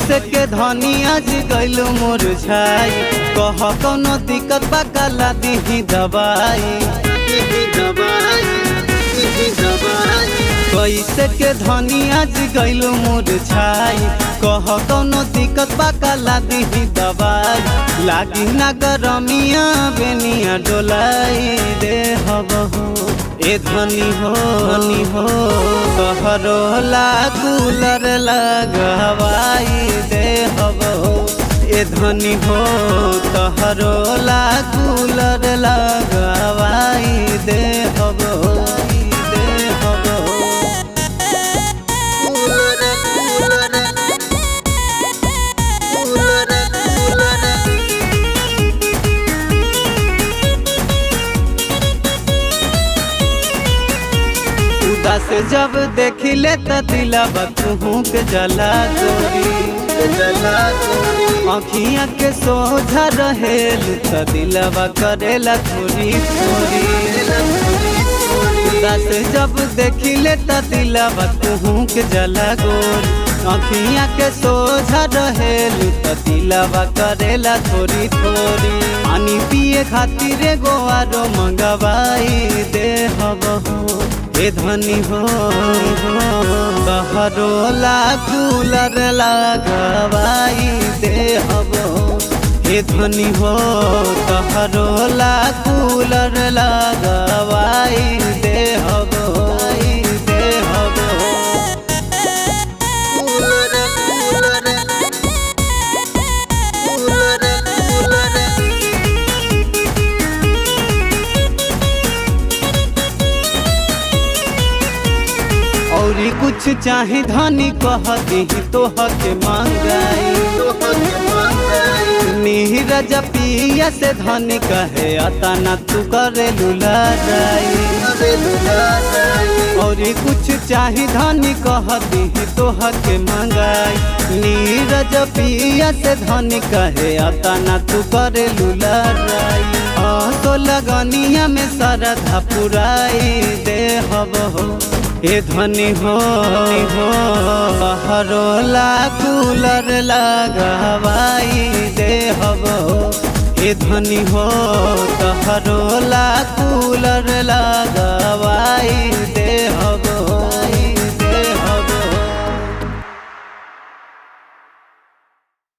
कैसे के धनी आज गइल मोर छाई कह कौनो दिक्कत बा काला दीही दवाई कैसे के धनी आज गइल मोर छाई कह कौनो दिक्कत बा काला दीही दवाई लागी ना गरमिया बेनिया डोलाई दे हबहु ए धनी हो कहरो ला कूलर लगवाई दे हबहु ए धनी हो कहरो ला कूलर लगवाई दे हबहु उदास जब देखिले त दिलवा तुहू के जला अखियाँ के सोझा रहेल त दिलवा करेला थोड़ी थोड़ी उदास जब देखिले त दिलवा तुहू के जला गोरी अखियाँ के सोझा रहेल त दिलवा करेला थोड़ी थोड़ी पानी पिए खातिर गोवारो मंगवाई दे हबहु ए धनी हो कहरो ला कूलर लगवाई दे हबहु ए धनी हो कहरो ला कूलर लगवाई दे हबहु औरी कुछ चाहे धनी कह दीही तोह के मांगाई नीरज पिया से धनी कहे आता ना तू करे लुलाराई औरी कुछ चाहे धनी कह दीही तोह के मांगाई नीरज पिया से धनी कहे आता ना तू करे लुलाराई तो लगनिया में सरधा पुराई दे हबहु ए धनी हो कहरो ला कूलर लगवाई दे हबहु ए धनी हो कहरो ला कूलर लगवाई